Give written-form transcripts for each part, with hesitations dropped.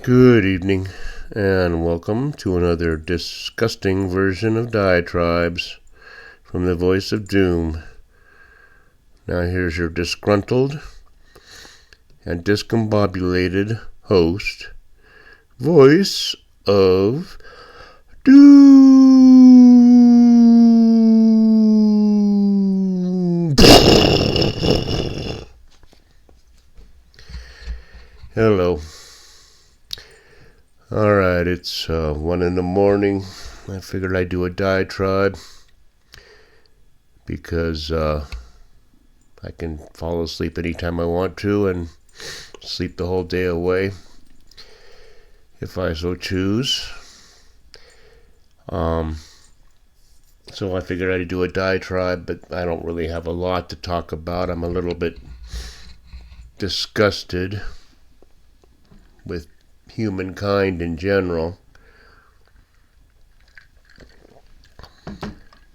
Good evening, and welcome to another disgusting version of Diatribes from the voice of doom. Now here's your disgruntled and discombobulated host, voice of doom. Hello. Alright, it's 1 in the morning. I figured I'd do a diatribe because I can fall asleep anytime I want to and sleep the whole day away if I so choose. So I figured I'd do a diatribe, but I don't really have a lot to talk about. I'm a little bit disgusted with humankind in general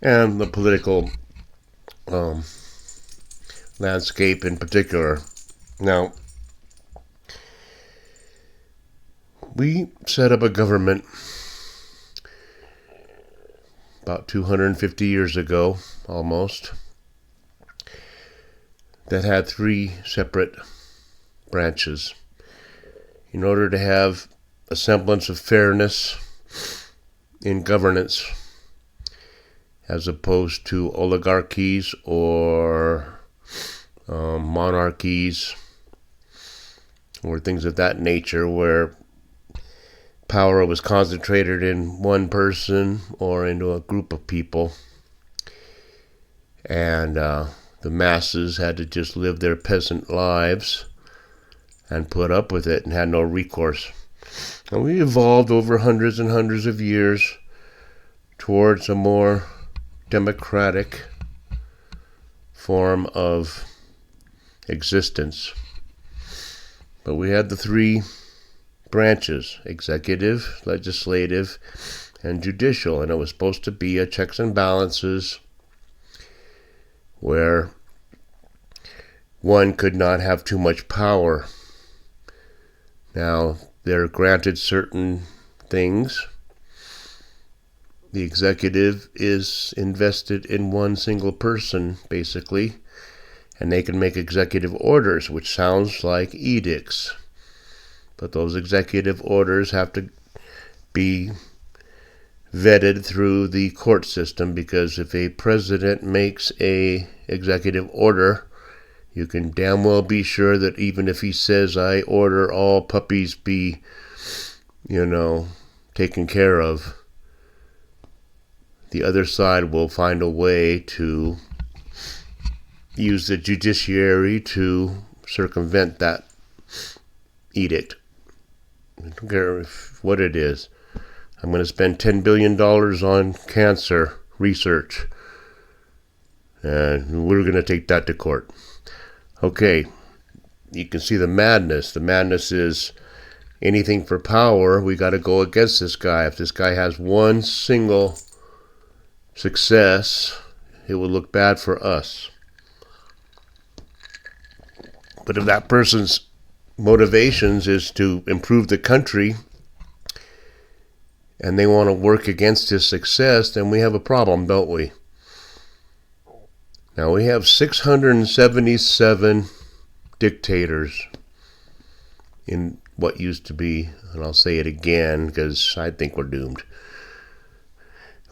and the political landscape in particular. Now, we set up a government about 250 years ago, almost, that had 3 separate branches. In order to have a semblance of fairness in governance, as opposed to oligarchies or monarchies or things of that nature, where power was concentrated in one person or into a group of people, and the masses had to just live their peasant lives and put up with it and had no recourse. And we evolved over hundreds and hundreds of years towards a more democratic form of existence. But we had the 3 branches: executive, legislative, and judicial, and it was supposed to be a checks and balances where one could not have too much power. Now, they're granted certain things. The executive is invested in one single person, basically, and they can make executive orders, which sounds like edicts. But those executive orders have to be vetted through the court system, because if a president makes an executive order, you can damn well be sure that even if he says, "I order all puppies be, taken care of," the other side will find a way to use the judiciary to circumvent that edict. I don't care what it is. I'm going to spend $10 billion on cancer research, and we're going to take that to court. Okay, you can see the madness. The madness is anything for power. We got to go against this guy. If this guy has one single success, it will look bad for us. But if that person's motivations is to improve the country and they want to work against his success, then we have a problem, don't we? Now, we have 677 dictators in what used to be, and I'll say it again because I think we're doomed.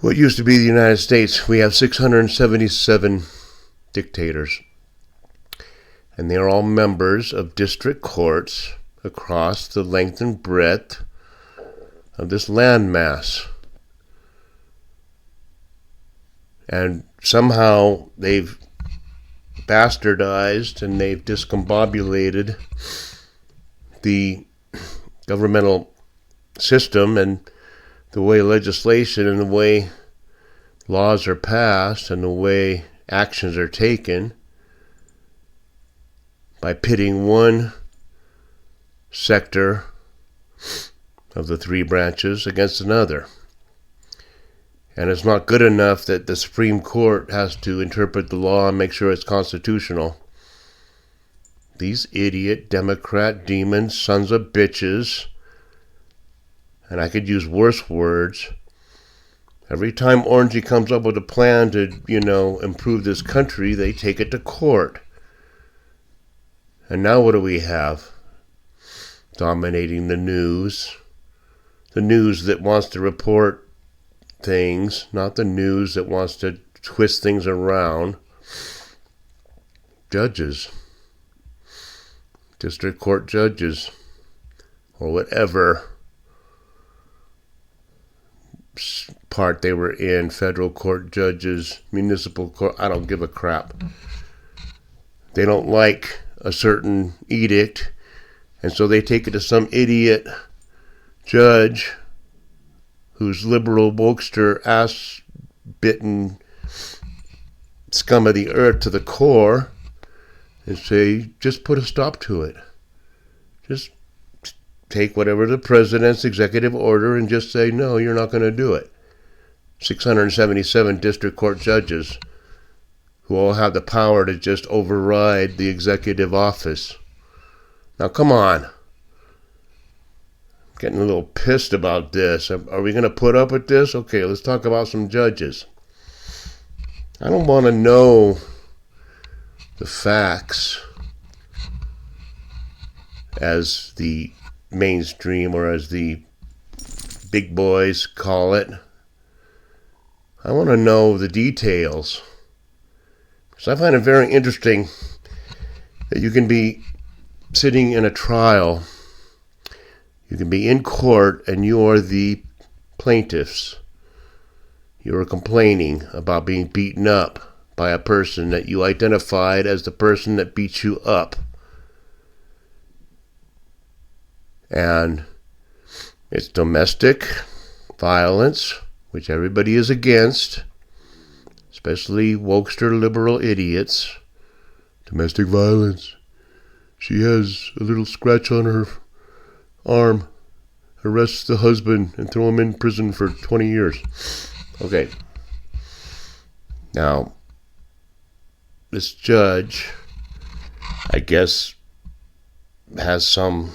What used to be the United States, we have 677 dictators. And they are all members of district courts across the length and breadth of this landmass. And somehow they've bastardized and they've discombobulated the governmental system and the way legislation and the way laws are passed and the way actions are taken, by pitting one sector of the 3 branches against another. And it's not good enough that the Supreme Court has to interpret the law and make sure it's constitutional. These idiot Democrat demon sons of bitches and I could use worse words. Every time Orangey comes up with a plan to, improve this country, they take it to court. And now what do we have? Dominating the news. The news that wants to report things, not the news that wants to twist things around. Judges. District court judges. Or whatever part they were in. Federal court judges, municipal court. I don't give a crap. They don't like a certain edict, and so they take it to some idiot judge who's liberal, wokester, ass-bitten scum of the earth to the core, and say, just put a stop to it. Just take whatever the president's executive order and just say, no, you're not going to do it. 677 district court judges who all have the power to just override the executive office. Now, come on. I'm getting a little pissed about this. Are we going to put up with this? Okay, let's talk about some judges. I don't want to know the facts as the mainstream or as the big boys call it. I want to know the details. Because I find it very interesting that you can be sitting in a trial, you can be in court, and you are the plaintiffs. You are complaining about being beaten up by a person that you identified as the person that beat you up. And it's domestic violence, which everybody is against, especially wokester liberal idiots. Domestic violence. She has a little scratch on her arm. Arrest the husband and throw him in prison for 20 years. Okay. Now, this judge, I guess, has some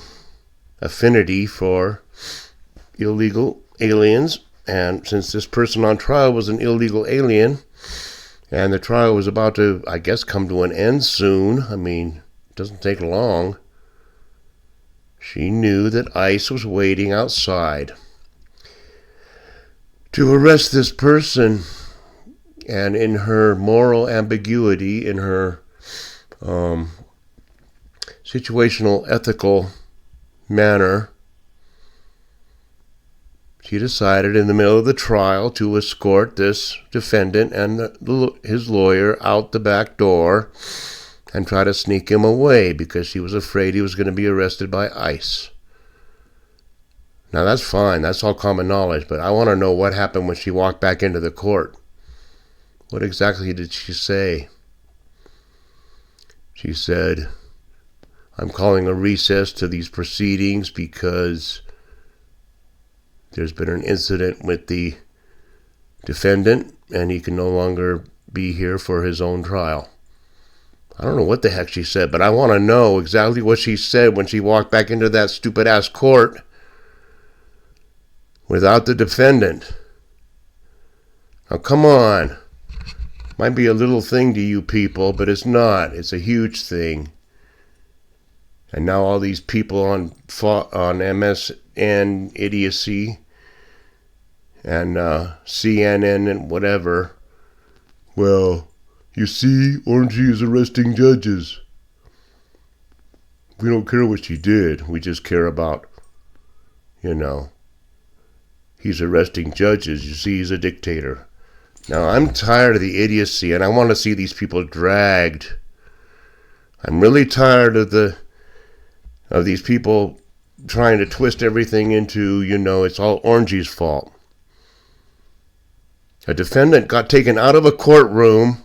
affinity for illegal aliens. And since this person on trial was an illegal alien, and the trial was about to, I guess, come to an end soon, I mean, it doesn't take long, she knew that ICE was waiting outside to arrest this person. And in her moral ambiguity, in her situational ethical manner, she decided in the middle of the trial to escort this defendant and his lawyer out the back door and try to sneak him away because she was afraid he was going to be arrested by ICE. Now that's fine, that's all common knowledge, but I want to know what happened when she walked back into the court. What exactly did she say? She said, I'm calling a recess to these proceedings because there's been an incident with the defendant and he can no longer be here for his own trial. I don't know what the heck she said, but I want to know exactly what she said when she walked back into that stupid-ass court without the defendant. Now, come on. Might be a little thing to you people, but it's not. It's a huge thing. And now all these people on MSN idiocy and CNN and whatever, well, you see, Orangey is arresting judges. We don't care what she did. We just care about, he's arresting judges. You see, he's a dictator. Now, I'm tired of the idiocy, and I want to see these people dragged. I'm really tired of these people trying to twist everything into, it's all Orangey's fault. A defendant got taken out of a courtroom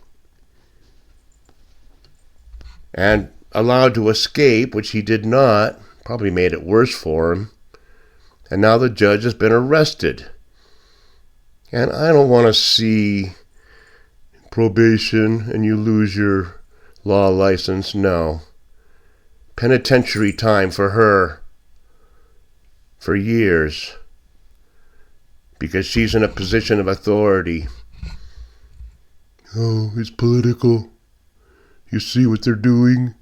and allowed to escape, which he did not. Probably made it worse for him. And now the judge has been arrested. And I don't want to see probation and you lose your law license. No. Penitentiary time for her for years. because she's in a position of authority. Oh, it's political. You see what they're doing?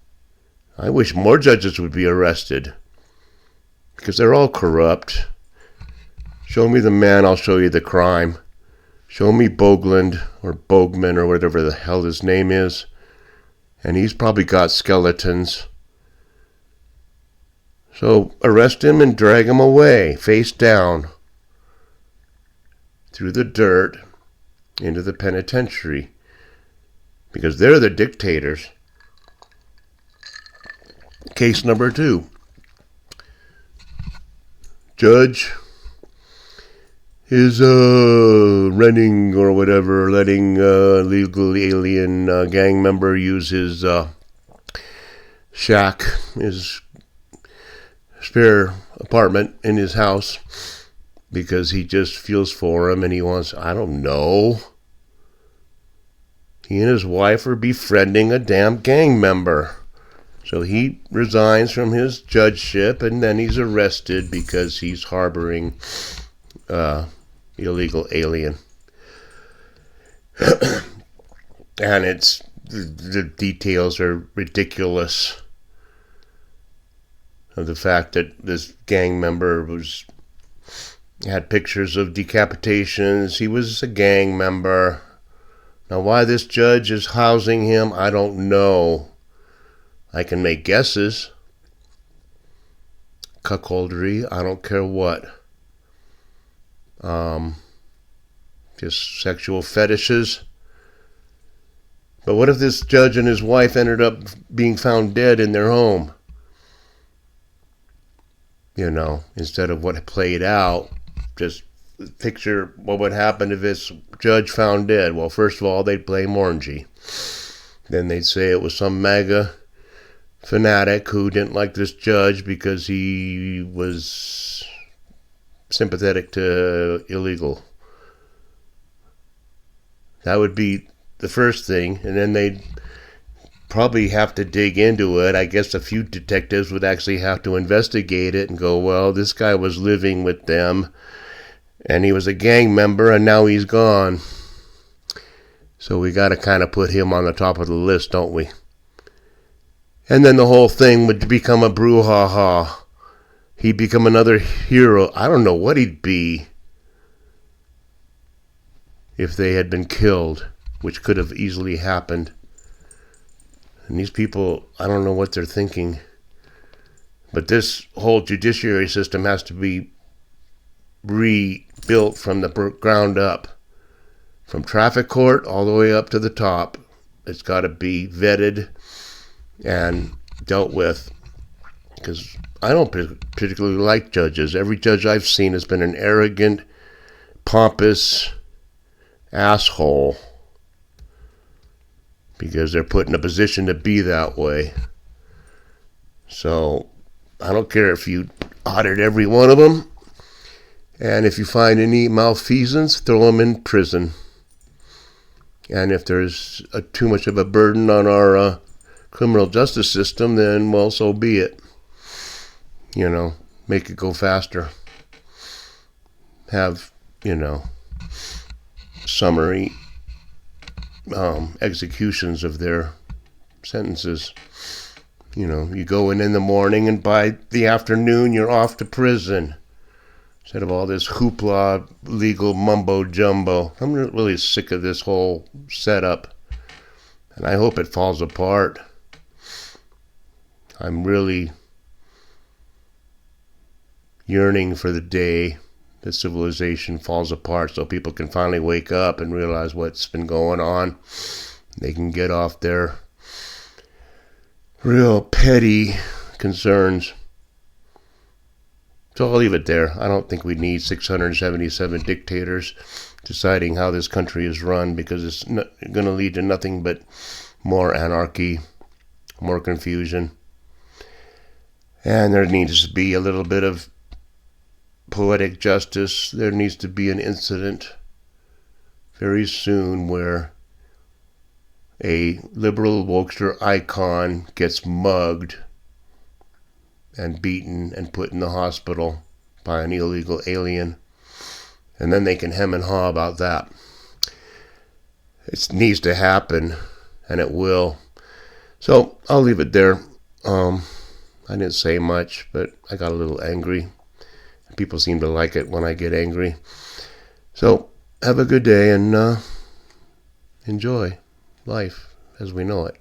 I wish more judges would be arrested, because they're all corrupt. Show me the man, I'll show you the crime. Show me Boegland or Bogman or whatever the hell his name is, and he's probably got skeletons. So arrest him and drag him away, face down, through the dirt, into the penitentiary, because they're the dictators. Case number 2. Judge is renting or whatever, letting illegal alien gang member use his shack, his spare apartment in his house, because he just feels for him and he wants, I don't know. He and his wife are befriending a damn gang member. So he resigns from his judgeship, and then he's arrested because he's harboring illegal alien. And the details are ridiculous of the fact that this gang member had pictures of decapitations. He was a gang member. Now, why this judge is housing him, I don't know. I can make guesses. Cuckoldry, I don't care what. Just sexual fetishes. But what if this judge and his wife ended up being found dead in their home? You know, instead of what played out, just picture what would happen if this judge found dead. Well, first of all, they'd blame Orangey. Then they'd say it was some MAGA fanatic who didn't like this judge because he was sympathetic to illegal. That would be the first thing, and then they'd probably have to dig into it. I guess a few detectives would actually have to investigate it and go, well, this guy was living with them and he was a gang member and now he's gone. So we got to kind of put him on the top of the list, don't we? And then the whole thing would become a brouhaha. He'd become another hero. I don't know what he'd be if they had been killed, which could have easily happened. And these people, I don't know what they're thinking. But this whole judiciary system has to be rebuilt from the ground up. From traffic court all the way up to the top. It's got to be vetted and dealt with, because I don't particularly like judges. Every judge I've seen has been an arrogant, pompous asshole, because they're put in a position to be that way. So I don't care if you audit every one of them, and if you find any malfeasance, throw them in prison. And if there's too much of a burden on our criminal justice system, then, well, so be it. You know, make it go faster. Have, summary executions of their sentences. You go in the morning and by the afternoon you're off to prison. Instead of all this hoopla, legal mumbo-jumbo. I'm really sick of this whole setup. And I hope it falls apart. I'm really yearning for the day that civilization falls apart so people can finally wake up and realize what's been going on. They can get off their real petty concerns. So I'll leave it there. I don't think we need 677 dictators deciding how this country is run, because it's going to lead to nothing but more anarchy, more confusion. And there needs to be a little bit of poetic justice. There needs to be an incident very soon where a liberal wokester icon gets mugged and beaten and put in the hospital by an illegal alien. And then they can hem and haw about that. It needs to happen, and it will. So I'll leave it there. I didn't say much, but I got a little angry. People seem to like it when I get angry. So have a good day and enjoy life as we know it.